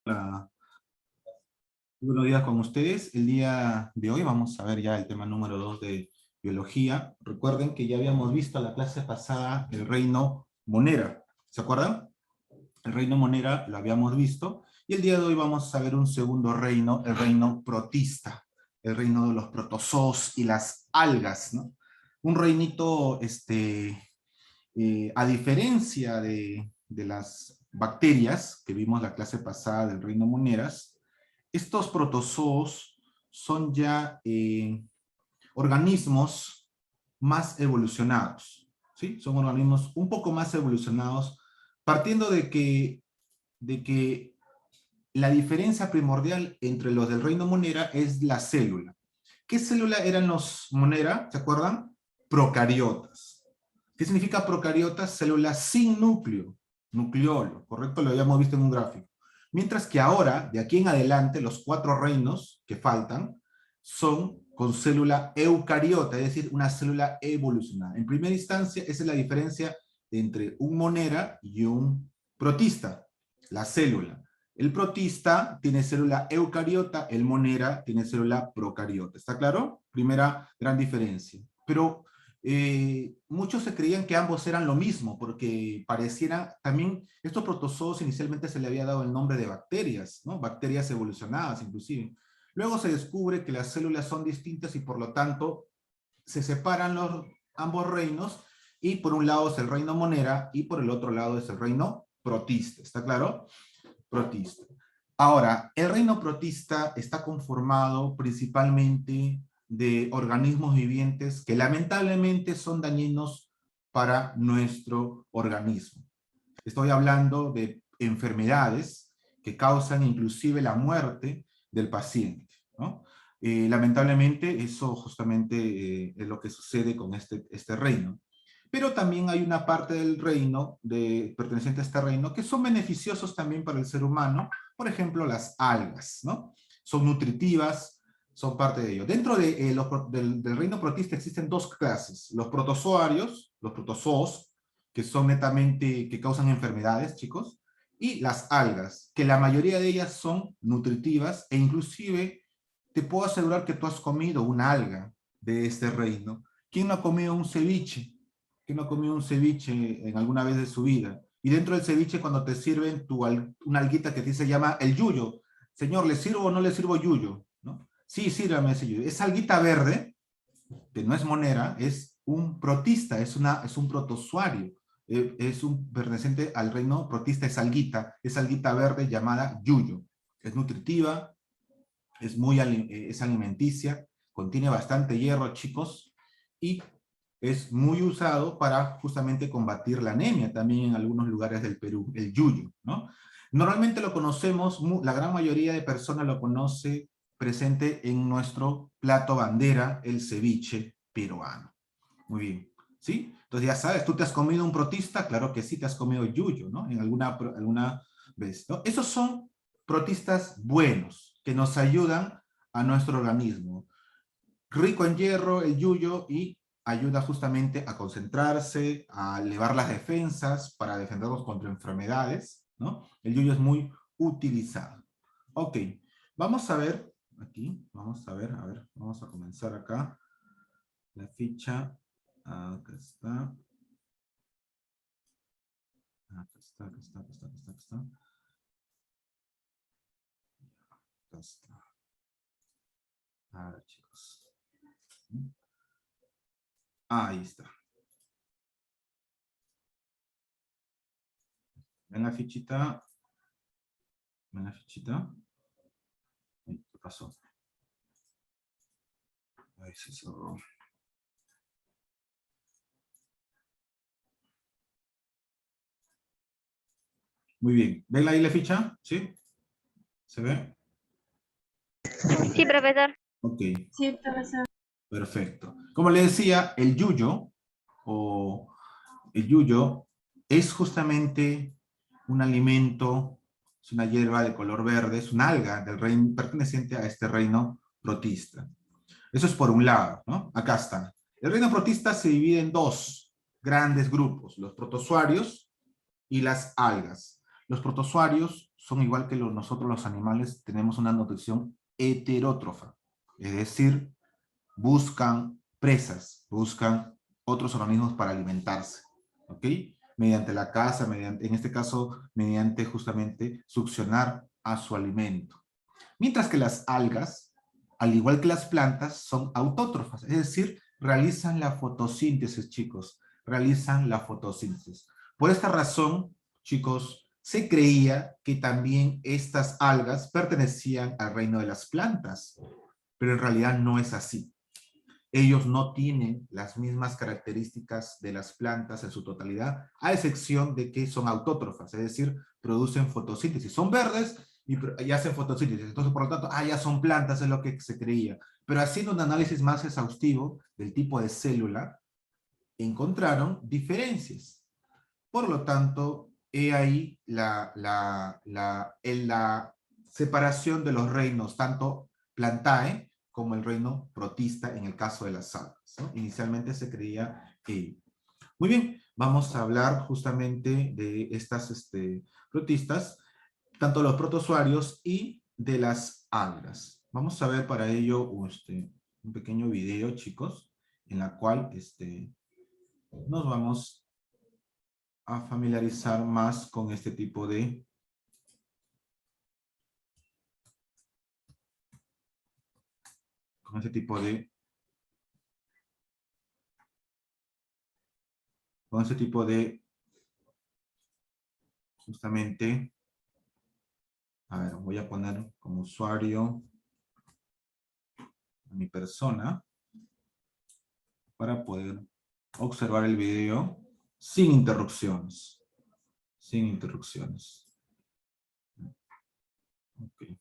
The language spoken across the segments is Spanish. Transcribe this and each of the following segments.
Hola. Buenos días con ustedes. El día de hoy vamos a ver ya el tema número 2 de biología. Recuerden que ya habíamos visto la clase pasada el reino Monera. ¿Se acuerdan? El reino Monera lo habíamos visto. Y el día de hoy vamos a ver un segundo reino, el reino protista. El reino de los protozoos y las algas, ¿no? Un reinito, a diferencia de las bacterias que vimos la clase pasada del reino Moneras, estos protozoos son ya organismos más evolucionados, ¿sí? Son organismos un poco más evolucionados, partiendo de que la diferencia primordial entre los del reino Monera es la célula. ¿Qué célula eran los Monera? ¿Se acuerdan? Procariotas. ¿Qué significa procariotas? Células sin núcleo, nucleolo, ¿correcto? Lo habíamos visto en un gráfico. Mientras que ahora, de aquí en adelante, los 4 reinos que faltan son con célula eucariota, es decir, una célula evolucionada. En primera instancia, esa es la diferencia entre un monera y un protista, la célula. El protista tiene célula eucariota, el monera tiene célula procariota. ¿Está claro? Primera gran diferencia. Pero muchos se creían que ambos eran lo mismo, porque pareciera, también estos protozoos inicialmente se le había dado el nombre de bacterias, ¿no? Bacterias evolucionadas inclusive. Luego se descubre que las células son distintas y por lo tanto se separan ambos reinos, y por un lado es el reino monera y por el otro lado es el reino protista. ¿Está claro? Protista. Ahora, el reino protista está conformado principalmente de organismos vivientes que lamentablemente son dañinos para nuestro organismo. Estoy hablando de enfermedades que causan inclusive la muerte del paciente, ¿no? Lamentablemente eso justamente es lo que sucede con este reino. Pero también hay una parte del reino, perteneciente a este reino, que son beneficiosos también para el ser humano. Por ejemplo, las algas, ¿no? Son nutritivas, son parte de ello. Dentro del reino protista existen 2 clases: los protozoarios, los protozoos, que son netamente, que causan enfermedades, chicos, y las algas, que la mayoría de ellas son nutritivas, e inclusive te puedo asegurar que tú has comido una alga de este reino. ¿Quién no ha comido un ceviche? ¿Quién no ha comido un ceviche en alguna vez de su vida? Y dentro del ceviche, cuando te sirven una alguita que se llama el yuyo, señor, ¿le sirvo o no le sirvo yuyo? ¿No? Sí, sírvame ese yuyo. Esa alguita verde, que no es monera, es un protista, es un protozoario, es un perteneciente al reino protista, es alguita verde llamada yuyo. Es nutritiva, es alimenticia, contiene bastante hierro, chicos, y es muy usado para justamente combatir la anemia también en algunos lugares del Perú, el yuyo, ¿no? Normalmente lo conocemos, la gran mayoría de personas lo conoce presente en nuestro plato bandera, el ceviche peruano. Muy bien, ¿sí? Entonces ya sabes, ¿tú te has comido un protista? Claro que sí, te has comido yuyo, ¿no? En alguna vez, ¿no? Esos son protistas buenos, que nos ayudan a nuestro organismo. Rico en hierro, el yuyo, y ayuda justamente a concentrarse, a elevar las defensas para defendernos contra enfermedades, ¿no? El yuyo es muy utilizado. Ok, vamos a ver, aquí, vamos a ver, vamos a comenzar acá. La ficha, acá está. Acá está, acá está, acá está, acá está, acá está. Acá está. A ver, chicos. Ahí está. ¿Ven la fichita? ¿Ven la fichita? ¿Qué pasó? Ahí se cerró. Muy bien. ¿Ven ahí la ficha? ¿Sí? ¿Se ve? Sí, profesor. Ok. Sí, profesor. Perfecto. Como le decía, el yuyo, o el yuyo, es justamente un alimento, es una hierba de color verde, es una alga del reino, perteneciente a este reino protista. Eso es por un lado, ¿no? Acá está. El reino protista se divide en 2 grandes grupos: los protozoarios y las algas. Los protozoarios son igual que nosotros los animales, tenemos una nutrición heterótrofa. Es decir, buscan presas, buscan otros organismos para alimentarse. ¿Ok? Mediante la caza, en este caso, mediante justamente succionar a su alimento. Mientras que las algas, al igual que las plantas, son autótrofas, es decir, realizan la fotosíntesis, chicos, realizan la fotosíntesis. Por esta razón, chicos, se creía que también estas algas pertenecían al reino de las plantas, pero en realidad no es así. Ellos no tienen las mismas características de las plantas en su totalidad, a excepción de que son autótrofas, es decir, producen fotosíntesis. Son verdes y hacen fotosíntesis. Entonces, por lo tanto, ya son plantas, es lo que se creía. Pero haciendo un análisis más exhaustivo del tipo de célula, encontraron diferencias. Por lo tanto, he ahí la separación de los reinos, tanto plantae como el reino protista en el caso de las algas, ¿no? Inicialmente se creía que... Muy bien, vamos a hablar justamente de estas protistas, tanto los protozoarios y de las algas. Vamos a ver para ello un pequeño video, chicos, en la cual nos vamos a familiarizar más con este tipo de justamente, a ver, voy a poner como usuario a mi persona para poder observar el video sin interrupciones. Sin interrupciones. Okay.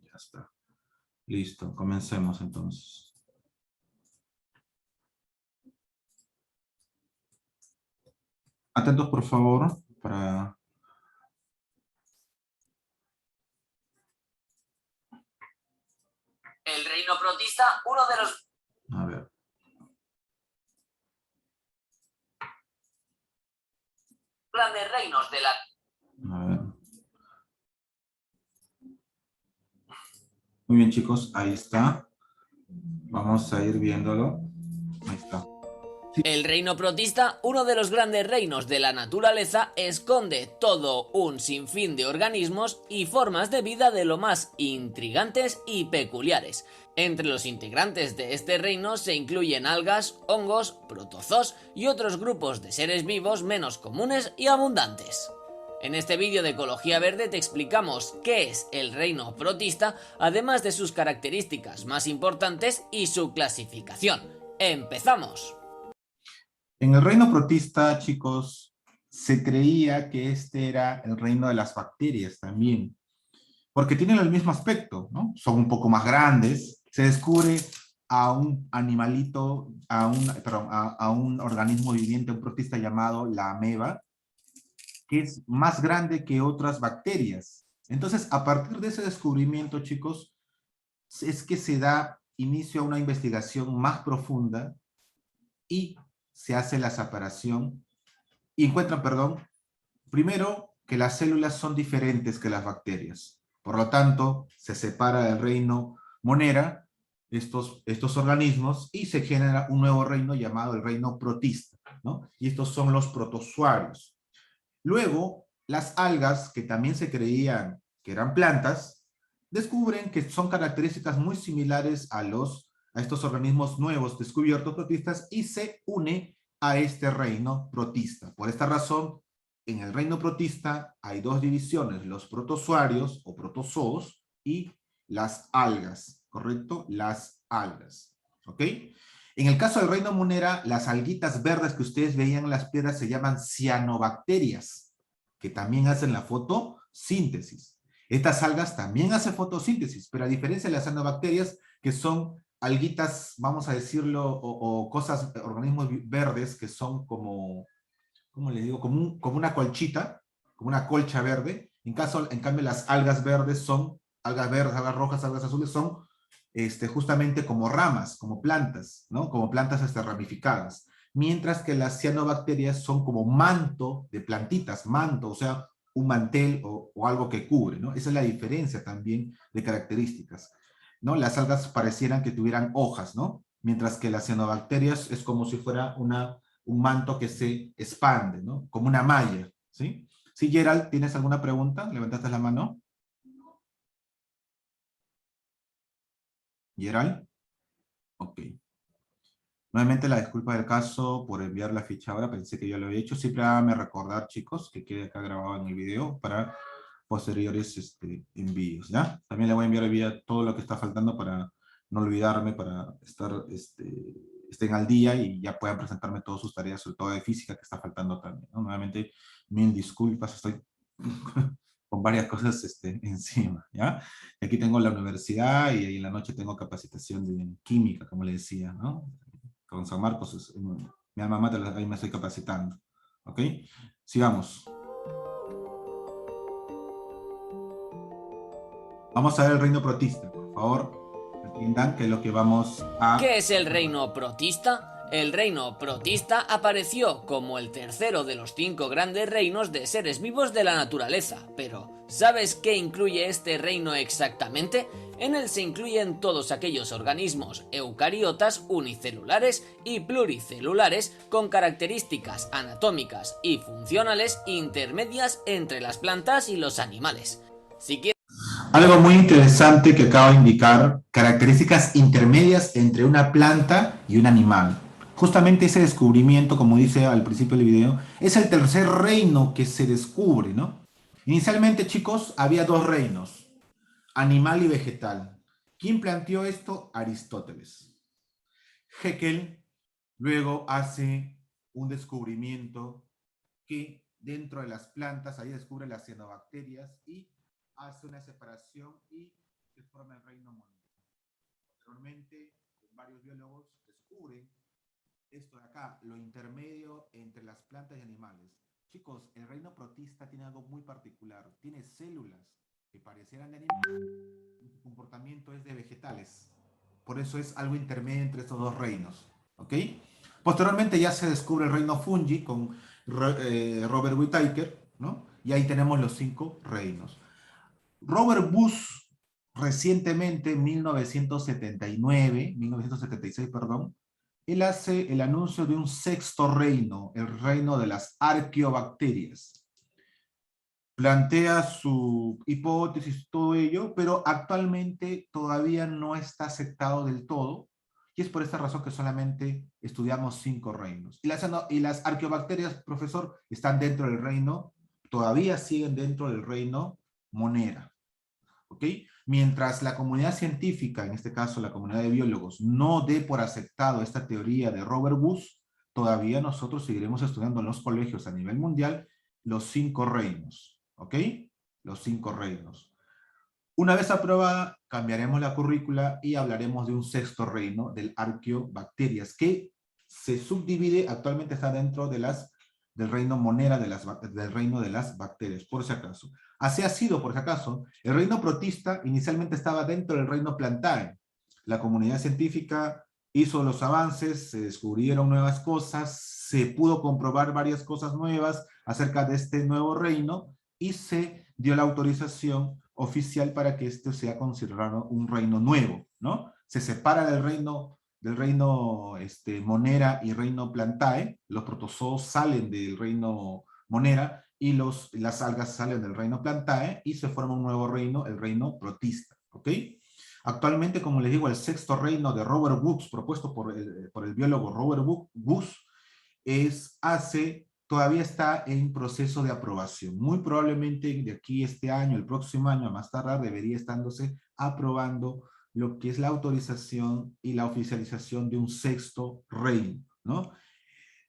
Ya está. Listo, comencemos entonces. Atentos, por favor, para... El reino protista, uno de los... A ver. grandes reinos de la... A ver. Muy bien, chicos, ahí está. Vamos a ir viéndolo. Ahí está. El reino protista, uno de los grandes reinos de la naturaleza, esconde todo un sinfín de organismos y formas de vida de lo más intrigantes y peculiares. Entre los integrantes de este reino se incluyen algas, hongos, protozoos y otros grupos de seres vivos menos comunes y abundantes. En este vídeo de Ecología Verde te explicamos qué es el reino protista, además de sus características más importantes y su clasificación. ¡Empezamos! En el reino protista, chicos, se creía que este era el reino de las bacterias también, porque tienen el mismo aspecto, ¿no? Son un poco más grandes, se descubre a un animalito, a un organismo viviente, un protista llamado la ameba, que es más grande que otras bacterias. Entonces, a partir de ese descubrimiento, chicos, es que se da inicio a una investigación más profunda y se hace la separación y encuentran, primero que las células son diferentes que las bacterias. Por lo tanto, se separa del reino Monera estos organismos y se genera un nuevo reino llamado el reino protista, ¿no? Y estos son los protozoarios. Luego, las algas, que también se creían que eran plantas, descubren que son características muy similares a estos organismos nuevos descubiertos protistas y se une a este reino protista. Por esta razón, en el reino protista hay dos divisiones, los protozoarios o protozoos y las algas, ¿correcto? Las algas, ¿ok? En el caso del reino Monera, las alguitas verdes que ustedes veían en las piedras se llaman cianobacterias, que también hacen la fotosíntesis. Estas algas también hacen fotosíntesis, pero a diferencia de las cianobacterias, que son alguitas, vamos a decirlo, o cosas, organismos verdes que son como, ¿cómo les digo? Como una colchita, como una colcha verde. En cambio, las algas verdes son, algas verdes, algas rojas, algas azules son justamente como ramas, como plantas, ¿no? Como plantas ramificadas. Mientras que las cianobacterias son como manto de plantitas, manto, o sea, un mantel o algo que cubre, ¿no? Esa es la diferencia también de características, ¿no? Las algas parecieran que tuvieran hojas, ¿no? Mientras que las cianobacterias es como si fuera un manto que se expande, ¿no? Como una malla, ¿sí? Sí, Gerald, ¿tienes alguna pregunta? ¿Levantaste la mano? Gerald, ok. Nuevamente la disculpa del caso por enviar la ficha ahora, pensé que ya lo había hecho. Siempre háganme recordar, chicos, que quede acá grabado en el video para posteriores envíos, ¿ya? También le voy a enviar el video todo lo que está faltando para no olvidarme, para estén al día y ya puedan presentarme todas sus tareas, sobre todo de física, que está faltando también, ¿no? Nuevamente, mil disculpas, estoy con varias cosas encima, ¿ya? Y aquí tengo la universidad y ahí en la noche tengo capacitación de química, como le decía, ¿no? Con San Marcos, mi alma mater, ahí me estoy capacitando, ¿ok? Sigamos. Vamos a ver el reino protista, por favor, entiendan que es lo que vamos a... ¿Qué es el reino protista? El reino protista apareció como el tercero de los 5 grandes reinos de seres vivos de la naturaleza, pero ¿sabes qué incluye este reino exactamente? En él se incluyen todos aquellos organismos eucariotas unicelulares y pluricelulares con características anatómicas y funcionales intermedias entre las plantas y los animales. Si quieres... Algo muy interesante que acabo de indicar, características intermedias entre una planta y un animal. Justamente ese descubrimiento, como dice al principio del video, es el tercer reino que se descubre, ¿no? Inicialmente, chicos, había dos reinos, animal y vegetal. ¿Quién planteó esto? Aristóteles. Haeckel luego hace un descubrimiento que dentro de las plantas, ahí descubre las cianobacterias y hace una separación y se forma el reino monólogo. Posteriormente, varios biólogos descubren esto de acá, lo intermedio entre las plantas y animales. Chicos, el reino protista tiene algo muy particular. Tiene células que parecieran de animales y su comportamiento es de vegetales. Por eso es algo intermedio entre estos dos reinos. ¿Ok? Posteriormente ya se descubre el reino fungi con Robert Whittaker, ¿no? Y ahí tenemos los 5 reinos. Robert Bush recientemente, en 1976, perdón, él hace el anuncio de un sexto reino, el reino de las arqueobacterias. Plantea su hipótesis, todo ello, pero actualmente todavía no está aceptado del todo, y es por esta razón que solamente estudiamos 5 reinos. Y las arqueobacterias, profesor, están dentro del reino, todavía siguen dentro del reino Monera. ¿Ok? Mientras la comunidad científica, en este caso la comunidad de biólogos, no dé por aceptado esta teoría de Robert Bush, todavía nosotros seguiremos estudiando en los colegios a nivel mundial los 5 reinos. ¿Ok? Los 5 reinos. Una vez aprobada, cambiaremos la currícula y hablaremos de un sexto reino, del arqueobacterias, que se subdivide, actualmente está dentro de del reino Monera, del reino de las bacterias, por si acaso. Así ha sido, por si acaso. El reino protista inicialmente estaba dentro del reino Plantae. La comunidad científica hizo los avances, se descubrieron nuevas cosas, se pudo comprobar varias cosas nuevas acerca de este nuevo reino y se dio la autorización oficial para que esto sea considerado un reino nuevo, ¿no? Se separa del reino Monera y reino Plantae, los protozoos salen del reino Monera y las algas salen del reino Plantae y se forma un nuevo reino, el reino protista, ¿ok? Actualmente, como les digo, el sexto reino de Robert Bush, propuesto por el biólogo Robert Bush, todavía está en proceso de aprobación. Muy probablemente de aquí este año, el próximo año, a más tardar, debería estándose aprobando lo que es la autorización y la oficialización de un sexto reino, ¿no?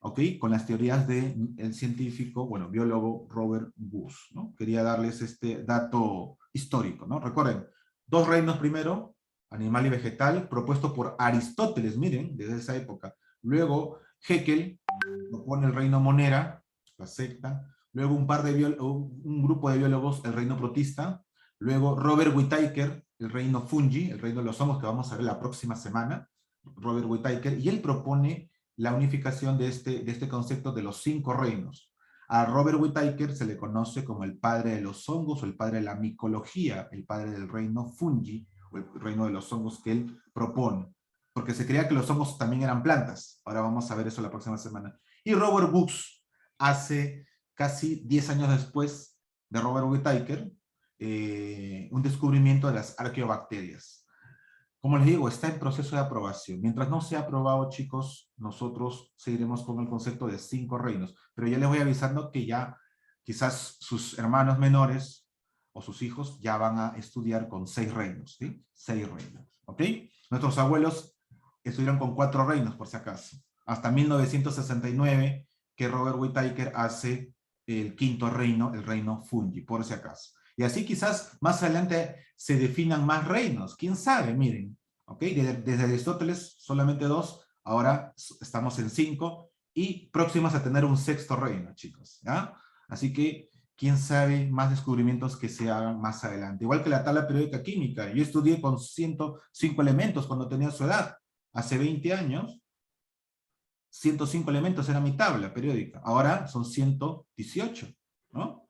¿Ok? Con las teorías del científico, bueno, biólogo Robert Bush, ¿no? Quería darles este dato histórico, ¿no? Recuerden, 2 reinos primero, animal y vegetal, propuesto por Aristóteles, miren, desde esa época. Luego, Haeckel propone el reino monera, la secta. Luego, un grupo de biólogos, el reino protista. Luego, Robert Whittaker, el reino fungi, el reino de los hongos, que vamos a ver la próxima semana. Robert Whittaker, y él propone la unificación de este concepto de los 5 reinos. A Robert Whittaker se le conoce como el padre de los hongos o el padre de la micología, el padre del reino fungi o el reino de los hongos que él propone, porque se creía que los hongos también eran plantas. Ahora vamos a ver eso la próxima semana. Y Robert Books, hace casi 10 años después de Robert Whittaker, un descubrimiento de las arqueobacterias. Como les digo, está en proceso de aprobación. Mientras no sea aprobado, chicos, nosotros seguiremos con el concepto de 5 reinos. Pero ya les voy avisando que ya quizás sus hermanos menores o sus hijos ya van a estudiar con 6 reinos, ¿sí? 6 reinos, ¿ok? Nuestros abuelos estudiaron con 4 reinos, por si acaso. Hasta 1969, que Robert Whittaker hace el 5.º reino, el reino fungi, por si acaso. Y así quizás más adelante se definan más reinos. ¿Quién sabe? Miren, ¿ok? Desde Aristóteles solamente 2, ahora estamos en 5 y próximos a tener un 6.º reino, chicos. ¿Ya? Así que, quién sabe más descubrimientos que se hagan más adelante. Igual que la tabla periódica química. Yo estudié con 105 elementos cuando tenía su edad. Hace 20 años, 105 elementos era mi tabla periódica. Ahora son 118, ¿no?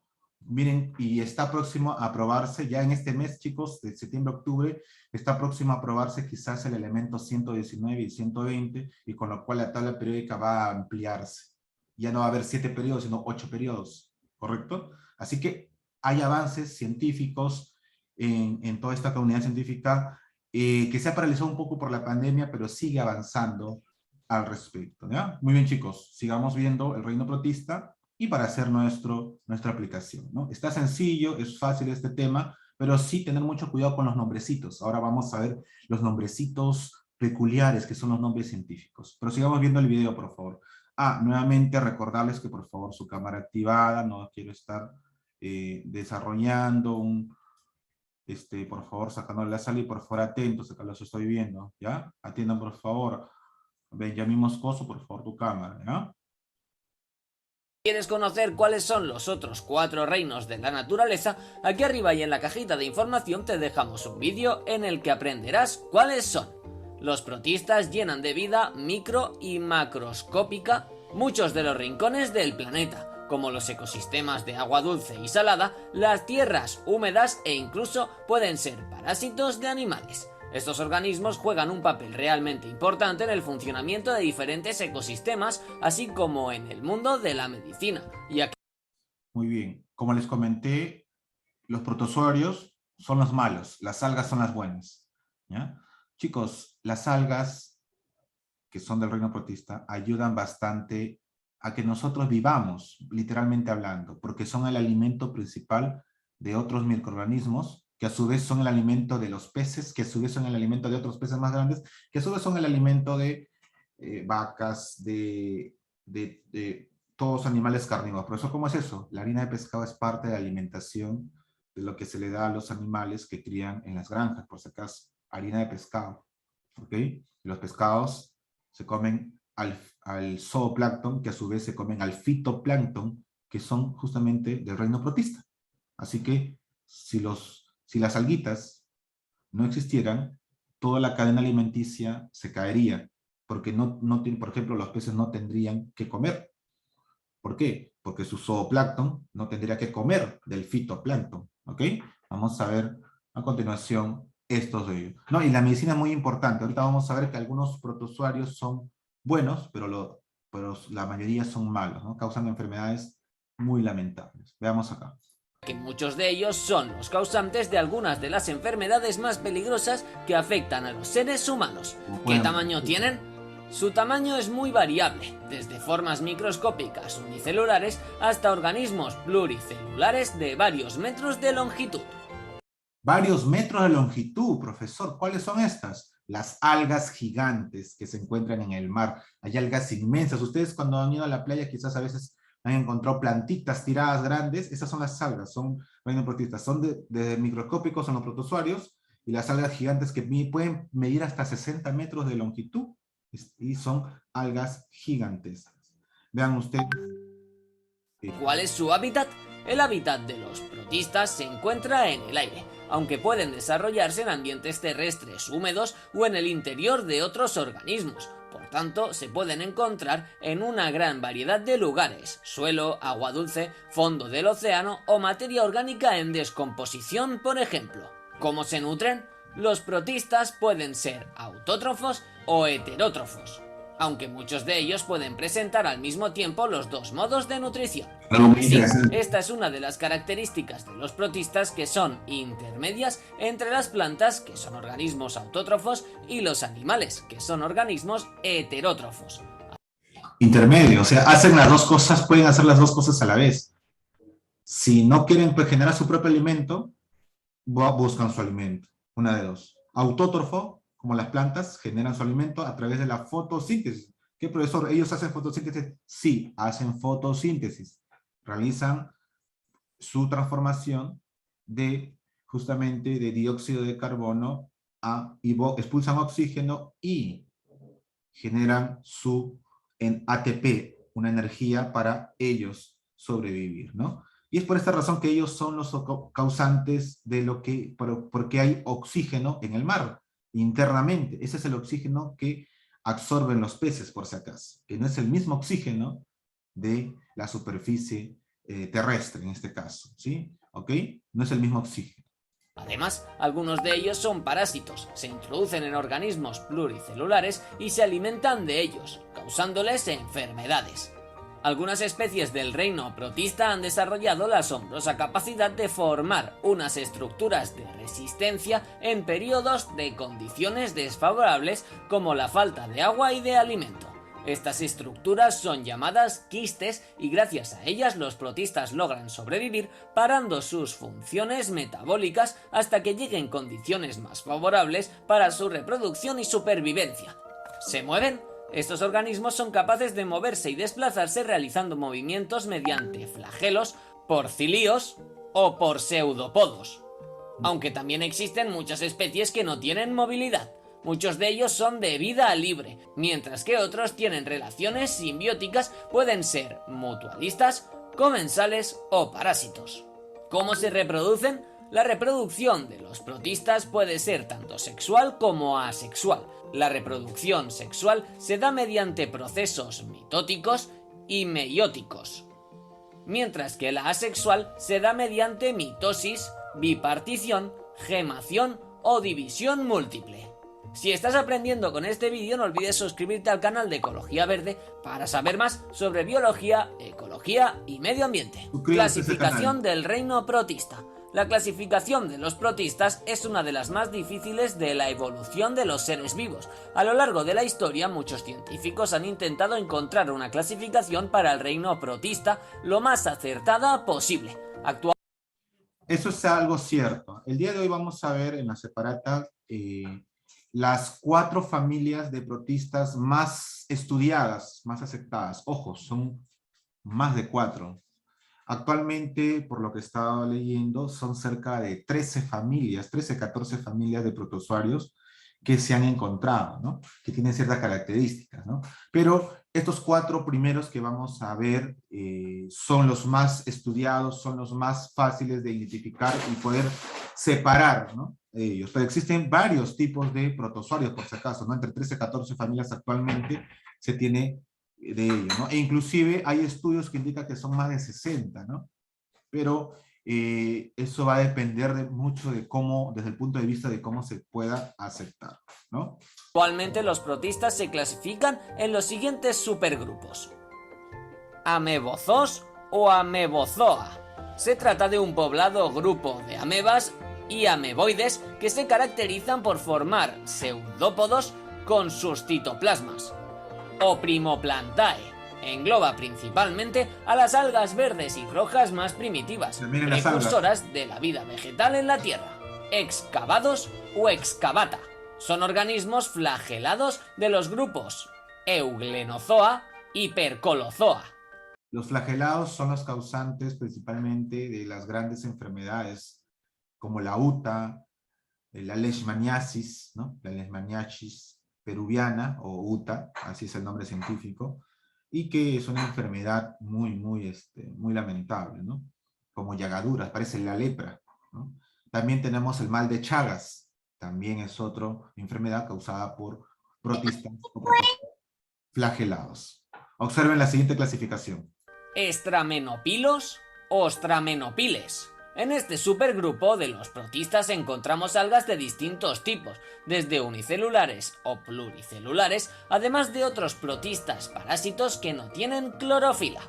Miren, y está próximo a aprobarse, ya en este mes, chicos, de septiembre a octubre, está próximo a aprobarse quizás el elemento 119 y 120, y con lo cual la tabla periódica va a ampliarse. Ya no va a haber 7 periodos, sino 8 periodos, ¿correcto? Así que hay avances científicos en toda esta comunidad científica que se ha paralizado un poco por la pandemia, pero sigue avanzando al respecto, ¿ya? Muy bien, chicos, sigamos viendo el reino protista y para hacer nuestra aplicación, ¿no? Está sencillo, es fácil este tema, pero sí tener mucho cuidado con los nombrecitos. Ahora vamos a ver los nombrecitos peculiares, que son los nombres científicos. Pero sigamos viendo el video, por favor. Nuevamente recordarles que por favor su cámara activada, no quiero estar desarrollando por favor, sacándole la sala y por favor atentos, acá los estoy viendo, ¿ya? Atiendan por favor. Benjamín Moscoso, por favor, tu cámara, ¿ya? ¿Quieres conocer cuáles son los otros 4 reinos de la naturaleza? Aquí arriba y en la cajita de información te dejamos un vídeo en el que aprenderás cuáles son. Los protistas llenan de vida micro y macroscópica muchos de los rincones del planeta, como los ecosistemas de agua dulce y salada, las tierras húmedas e incluso pueden ser parásitos de animales. Estos organismos juegan un papel realmente importante en el funcionamiento de diferentes ecosistemas, así como en el mundo de la medicina. Muy bien. Como les comenté, los protozoarios son los malos, las algas son las buenas, ¿ya? Chicos, las algas, que son del reino protista, ayudan bastante a que nosotros vivamos, literalmente hablando, porque son el alimento principal de otros microorganismos, que a su vez son el alimento de los peces, que a su vez son el alimento de otros peces más grandes, que a su vez son el alimento de vacas, de todos los animales carnívoros. Por eso, ¿cómo es eso? La harina de pescado es parte de la alimentación de lo que se le da a los animales que crían en las granjas, por si acaso, harina de pescado, ¿ok? Los pescados se comen al zooplancton, que a su vez se comen al fitoplancton, que son justamente del reino protista. Así que, si las alguitas no existieran, toda la cadena alimenticia se caería, porque por ejemplo, los peces no tendrían que comer. ¿Por qué? Porque su zooplancton no tendría que comer del fitoplancton, ¿ok? Vamos a ver a continuación estos de ellos. No, y la medicina es muy importante. Ahorita vamos a ver que algunos protozoarios son buenos, pero la mayoría son malos, ¿no? Causando enfermedades muy lamentables. Veamos acá. Que muchos de ellos son los causantes de algunas de las enfermedades más peligrosas que afectan a los seres humanos. ¿Qué tamaño tienen? Su tamaño es muy variable, desde formas microscópicas unicelulares hasta organismos pluricelulares de varios metros de longitud. Varios metros de longitud, profesor. ¿Cuáles son estas? Las algas gigantes que se encuentran en el mar. Hay algas inmensas. Ustedes cuando han ido a la playa quizás a veces han encontrado plantitas tiradas grandes. Esas son las algas, son reinoprotistas. Son de microscópicos, son los protozoarios, y las algas gigantes que pueden medir hasta 60 metros de longitud y son algas gigantescas. Vean ustedes. ¿Cuál es su hábitat? El hábitat de los protistas se encuentra en el aire, aunque pueden desarrollarse en ambientes terrestres húmedos o en el interior de otros organismos. Por tanto, se pueden encontrar en una gran variedad de lugares: suelo, agua dulce, fondo del océano o materia orgánica en descomposición, por ejemplo. ¿Cómo se nutren? Los protistas pueden ser autótrofos o heterótrofos, aunque muchos de ellos pueden presentar al mismo tiempo los dos modos de nutrición. Sí, esta es una de las características de los protistas, que son intermedias entre las plantas, que son organismos autótrofos, y los animales, que son organismos heterótrofos. Intermedio, o sea, hacen las dos cosas, pueden hacer las dos cosas a la vez. Si no quieren generar su propio alimento, buscan su alimento. Una de dos. Autótrofo, como las plantas, generan su alimento a través de la fotosíntesis. ¿Qué, profesor? ¿Ellos hacen fotosíntesis? Sí, hacen fotosíntesis. Realizan su transformación de, justamente, de dióxido de carbono expulsan oxígeno y generan en ATP, una energía para ellos sobrevivir, ¿no? Y es por esta razón que ellos son los causantes de porque hay oxígeno en el mar, internamente. Ese es el oxígeno que absorben los peces, por si acaso, que no es el mismo oxígeno de la superficie terrestre, en este caso, ¿sí? ¿Ok? No es el mismo oxígeno. Además, algunos de ellos son parásitos, se introducen en organismos pluricelulares y se alimentan de ellos, causándoles enfermedades. Algunas especies del reino protista han desarrollado la asombrosa capacidad de formar unas estructuras de resistencia en periodos de condiciones desfavorables, como la falta de agua y de alimento. Estas estructuras son llamadas quistes y gracias a ellas los protistas logran sobrevivir, parando sus funciones metabólicas hasta que lleguen condiciones más favorables para su reproducción y supervivencia. ¿Se mueven? Estos organismos son capaces de moverse y desplazarse realizando movimientos mediante flagelos, por cilios o por pseudopodos. Aunque también existen muchas especies que no tienen movilidad. Muchos de ellos son de vida libre, mientras que otros tienen relaciones simbióticas, pueden ser mutualistas, comensales o parásitos. ¿Cómo se reproducen? La reproducción de los protistas puede ser tanto sexual como asexual. La reproducción sexual se da mediante procesos mitóticos y meióticos, mientras que la asexual se da mediante mitosis, bipartición, gemación o división múltiple. Si estás aprendiendo con este vídeo, no olvides suscribirte al canal de Ecología Verde para saber más sobre biología, ecología y medio ambiente. Clasificación del reino protista. La clasificación de los protistas es una de las más difíciles de la evolución de los seres vivos. A lo largo de la historia, muchos científicos han intentado encontrar una clasificación para el reino protista lo más acertada posible. Eso es algo cierto. El día de hoy vamos a ver en la separata las 4 familias de protistas más estudiadas, más aceptadas. Ojo, son más de 4. Actualmente, por lo que estaba leyendo, son cerca de 13 familias, 13, 14 familias de protozoarios que se han encontrado, ¿no? Que tienen ciertas características, ¿no? Pero estos 4 primeros que vamos a ver son los más estudiados, son los más fáciles de identificar y poder separar, ¿no? Ellos. Pero existen varios tipos de protozoarios, por si acaso, ¿no? Entre 13 y 14 familias actualmente se tiene de ellos, ¿no? E inclusive hay estudios que indican que son más de 60, ¿no? Pero eso va a depender mucho de cómo, desde el punto de vista de cómo se pueda aceptar, ¿no? Actualmente los protistas se clasifican en los siguientes supergrupos: Amebozoos o Amebozoa. Se trata de un poblado grupo de amebas y ameboides que se caracterizan por formar pseudópodos con sus citoplasmas. O Primoplantae. Engloba principalmente a las algas verdes y rojas más primitivas, precursoras de la vida vegetal en la Tierra. Excavados o excavata. Son organismos flagelados de los grupos Euglenozoa y Percolozoa. Los flagelados son los causantes principalmente de las grandes enfermedades como la UTA, la leishmaniasis, ¿no? La leishmaniasis peruviana, o UTA, así es el nombre científico, y que es una enfermedad muy lamentable, ¿no? Como llagaduras, parece la lepra, ¿no? También tenemos el mal de Chagas, también es otra enfermedad causada por protistas o protozoarios flagelados. Observen la siguiente clasificación. Estramenopilos, ostramenopiles. En este supergrupo de los protistas encontramos algas de distintos tipos, desde unicelulares o pluricelulares, además de otros protistas parásitos que no tienen clorofila.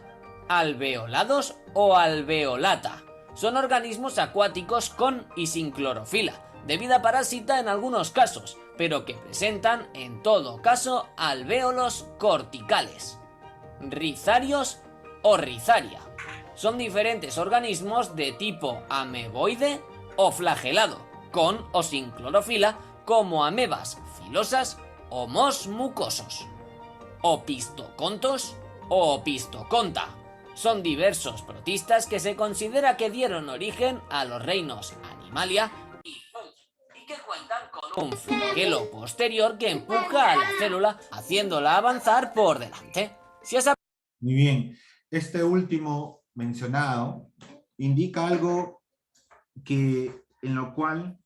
Alveolados o alveolata. Son organismos acuáticos con y sin clorofila, de vida parásita en algunos casos, pero que presentan en todo caso alvéolos corticales. Rizarios o rizaria. Son diferentes organismos de tipo ameboide o flagelado, con o sin clorofila, como amebas filosas o mohos mucosos. Opistocontos o opistoconta. Son diversos protistas que se considera que dieron origen a los reinos Animalia y Fungi, y que cuentan con un flagelo posterior que empuja a la célula, haciéndola avanzar por delante. Si has Muy bien, este último mencionado indica algo en lo cual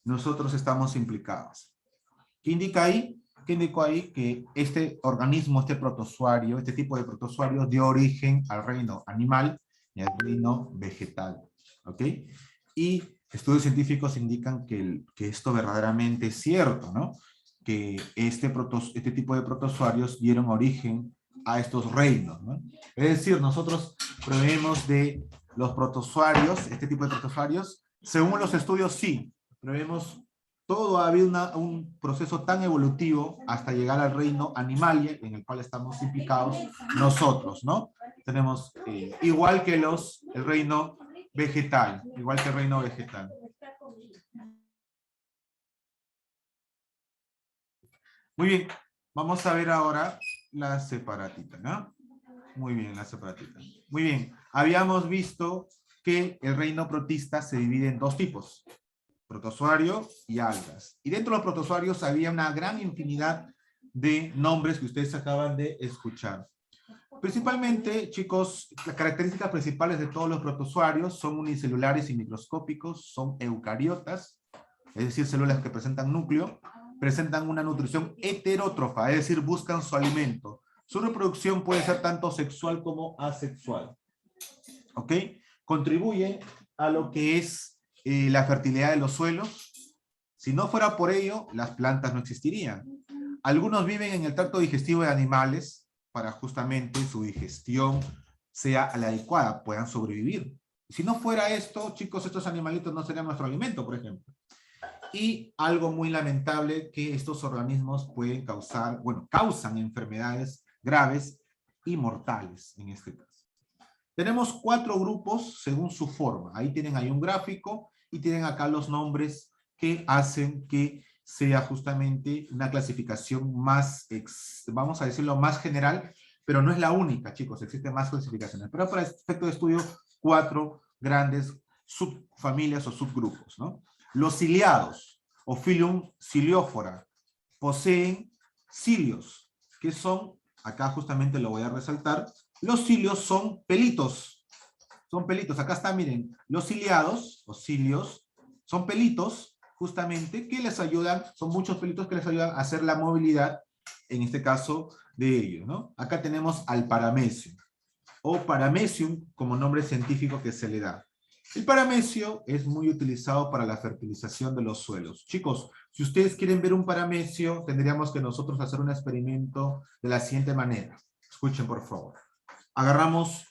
nosotros estamos implicados. ¿Qué indica ahí? ¿Qué indicó ahí? Que este organismo, este protozoario, este tipo de protozoario dio origen al reino animal y al reino vegetal. ¿Ok? Y estudios científicos indican que esto verdaderamente es cierto, ¿no? Que este tipo de protozoarios dieron origen a estos reinos, ¿no? Es decir, nosotros proveemos de los protozoarios, este tipo de protozoarios, según los estudios sí, proveemos todo, ha habido un proceso tan evolutivo hasta llegar al reino Animalia, en el cual estamos implicados nosotros, ¿no? Tenemos igual que el reino vegetal, igual que el reino vegetal. Muy bien, vamos a ver ahora la separatita, ¿no? Muy bien, la separatita. Muy bien, habíamos visto que el reino protista se divide en dos tipos, protozoario y algas. Y dentro de los protozoarios había una gran infinidad de nombres que ustedes acaban de escuchar. Principalmente, chicos, las características principales de todos los protozoarios son unicelulares y microscópicos, son eucariotas, es decir, células que presentan núcleo, presentan una nutrición heterótrofa, es decir, buscan su alimento. Su reproducción puede ser tanto sexual como asexual. ¿Ok? Contribuye a lo que es la fertilidad de los suelos. Si no fuera por ello, las plantas no existirían. Algunos viven en el tracto digestivo de animales para justamente su digestión sea la adecuada, puedan sobrevivir. Si no fuera esto, chicos, estos animalitos no serían nuestro alimento, por ejemplo. Y algo muy lamentable, que estos organismos pueden causar, bueno, causan enfermedades graves y mortales en este caso. Tenemos 4 grupos según su forma. Ahí tienen ahí un gráfico y tienen acá los nombres que hacen que sea justamente una clasificación más, vamos a decirlo, más general, pero no es la única, chicos, existen más clasificaciones. Pero para efecto de estudio, 4 grandes subfamilias o subgrupos, ¿no? Los ciliados, o Phylum Ciliophora, poseen cilios, que son, acá justamente lo voy a resaltar, los cilios son pelitos, acá está, miren, los ciliados, o cilios, son pelitos, justamente, que les ayudan, son muchos pelitos que les ayudan a hacer la movilidad, en este caso, de ellos, ¿no? Acá tenemos al paramecium, o paramecium, como nombre científico que se le da. El paramecio es muy utilizado para la fertilización de los suelos. Chicos, si ustedes quieren ver un paramecio, tendríamos que nosotros hacer un experimento de la siguiente manera. Escuchen, por favor. Agarramos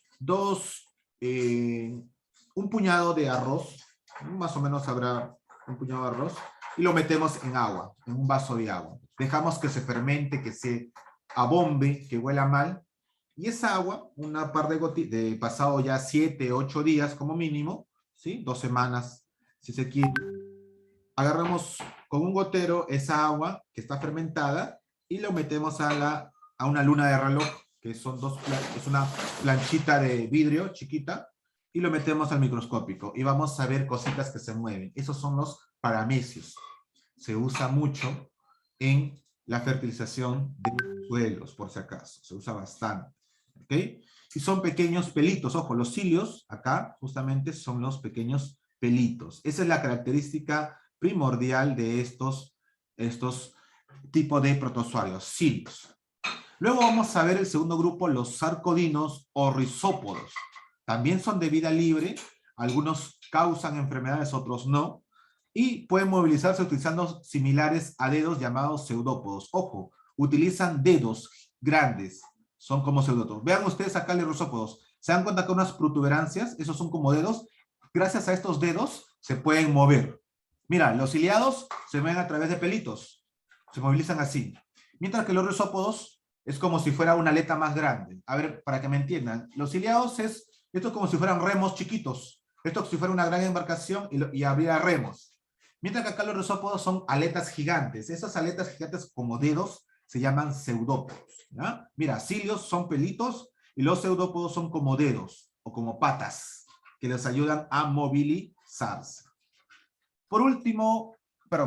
un puñado de arroz, más o menos habrá un puñado de arroz, y lo metemos en agua, en un vaso de agua. Dejamos que se fermente, que se abombe, que huela mal, y esa agua, una par de gotitas, pasado ya 7, 8 días como mínimo, ¿sí? 2 semanas, si se quiere, agarramos con un gotero esa agua que está fermentada y lo metemos a una luna de reloj, que es una planchita de vidrio chiquita, y lo metemos al microscópico y vamos a ver cositas que se mueven. Esos son los paramecios. se usa mucho en la fertilización de suelos, por si acaso. Se usa bastante. ¿Ok? Y son pequeños pelitos. Ojo, los cilios, acá, justamente, son los pequeños pelitos. Esa es la característica primordial de estos tipos de protozoarios, cilios. Luego vamos a ver el segundo grupo, los sarcodinos o rizópodos. También son de vida libre. Algunos causan enfermedades, otros no. Y pueden movilizarse utilizando similares a dedos llamados pseudópodos. Ojo, utilizan dedos grandes. Son como pseudópodos. Vean ustedes acá los rizópodos. ¿Se dan cuenta que unas protuberancias? Esos son como dedos. Gracias a estos dedos se pueden mover. Mira, los ciliados se mueven a través de pelitos. Se movilizan así. Mientras que los rizópodos es como si fuera una aleta más grande. A ver, para que me entiendan. Los ciliados esto es como si fueran remos chiquitos. Esto es como si fuera una gran embarcación y habría remos. Mientras que acá los rizópodos son aletas gigantes. Esas aletas gigantes como dedos se llaman pseudópodos. ¿Ya? Mira, cilios son pelitos y los pseudópodos son como dedos o como patas que les ayudan a movilizarse. Por último,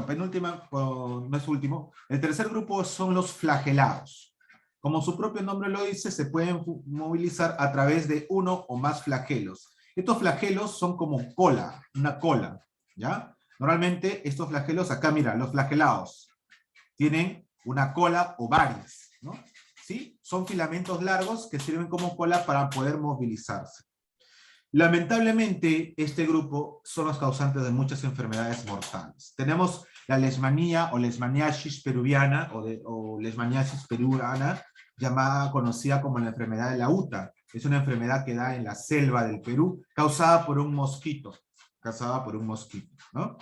penúltima, no es último, el tercer grupo son los flagelados. Como su propio nombre lo dice, se pueden movilizar a través de uno o más flagelos. Estos flagelos son como cola, una cola, ¿ya? Normalmente estos flagelos, acá mira, los flagelados tienen una cola o varias, ¿no? ¿Sí? Son filamentos largos que sirven como cola para poder movilizarse. Lamentablemente, este grupo son los causantes de muchas enfermedades mortales. Tenemos la leishmanía o leishmaniasis peruviana o leishmaniasis peruana, conocida como la enfermedad de la UTA. Es una enfermedad que da en la selva del Perú, causada por un mosquito, ¿no?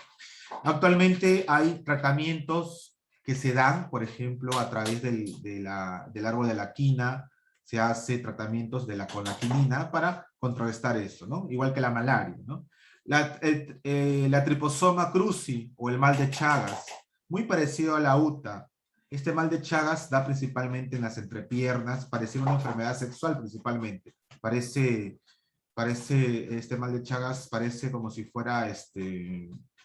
Actualmente hay tratamientos que se dan, por ejemplo, a través del árbol de la quina. Se hace tratamientos con la quinina para contrarrestar eso, ¿no? Igual que la malaria, ¿no? La triposoma cruzi o el mal de Chagas, muy parecido a la UTA. Este mal de Chagas da principalmente en las entrepiernas, parece una enfermedad sexual principalmente. Este mal de Chagas parece como si fuera,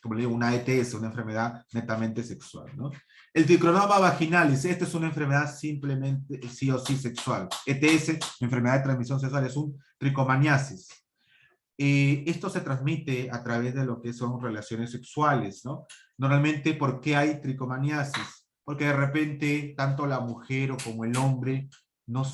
como le digo, una ETS, una enfermedad netamente sexual, ¿no? El tricronoma vaginalis, esta es una enfermedad simplemente sí o sí sexual. ETS, enfermedad de transmisión sexual, es un tricomaniasis. Esto se transmite a través de lo que son relaciones sexuales, ¿no? Normalmente, ¿por qué hay tricomaniasis? Porque de repente, tanto la mujer como el hombre no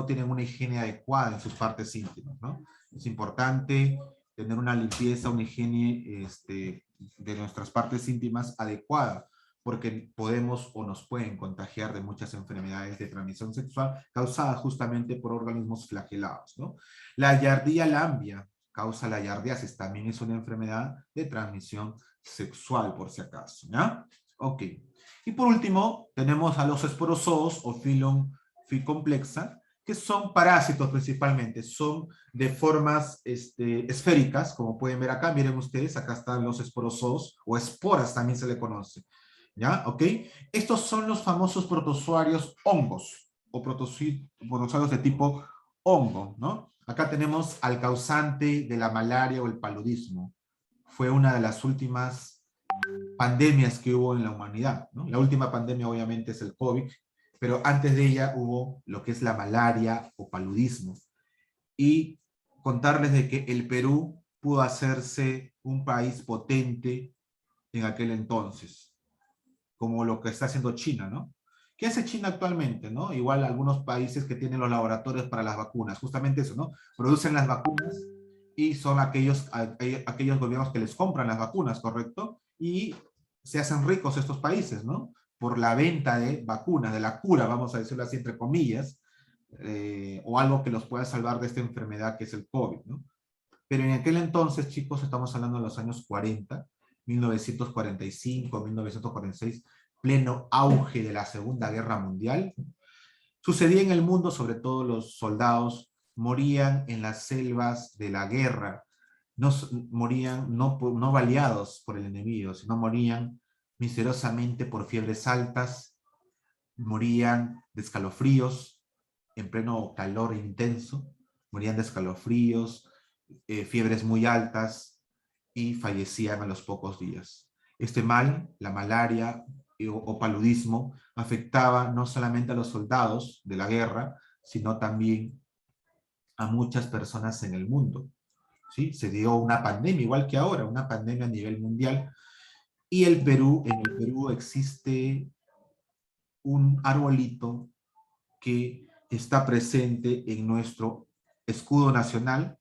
tienen una higiene adecuada en sus partes íntimas, ¿no? Es importante tener una limpieza, una higiene de nuestras partes íntimas adecuada, porque podemos o nos pueden contagiar de muchas enfermedades de transmisión sexual causadas justamente por organismos flagelados, ¿no? La Giardia lambia causa la giardiasis, también es una enfermedad de transmisión sexual, por si acaso, ¿ya? Ok. Y por último, tenemos a los esporozoos o Phylum Complexa, que son parásitos principalmente, son de formas esféricas, como pueden ver acá, miren ustedes, acá están los esporozoos, o esporas también se le conoce, ¿ya? ¿Ok? Estos son los famosos protozoarios hongos, o protozoarios de tipo hongo, ¿no? Acá tenemos al causante de la malaria o el paludismo. Fue una de las últimas pandemias que hubo en la humanidad, ¿no? La última pandemia obviamente es el COVID, pero antes de ella hubo lo que es la malaria o paludismo. Y contarles de que el Perú pudo hacerse un país potente en aquel entonces, como lo que está haciendo China, ¿no? ¿Qué hace China actualmente, no? Igual algunos países que tienen los laboratorios para las vacunas, justamente eso, ¿no? Producen las vacunas y son aquellos gobiernos que les compran las vacunas, ¿correcto? Y se hacen ricos estos países, ¿no? Por la venta de vacunas, de la cura, vamos a decirlo así, entre comillas, o algo que los pueda salvar de esta enfermedad que es el COVID, ¿no? Pero en aquel entonces, chicos, estamos hablando de los años 40, 1945, 1946, pleno auge de la Segunda Guerra Mundial. Sucedía en el mundo, sobre todo los soldados morían en las selvas de la guerra, morían no baleados por el enemigo, sino morían misteriosamente por fiebres altas, morían de escalofríos en pleno calor intenso, morían de escalofríos, fiebres muy altas y fallecían a los pocos días. Este mal, la malaria o paludismo, afectaba no solamente a los soldados de la guerra, sino también a muchas personas en el mundo. ¿Sí? Se dio una pandemia, igual que ahora, una pandemia a nivel mundial. Y en el Perú existe un arbolito que está presente en nuestro escudo nacional,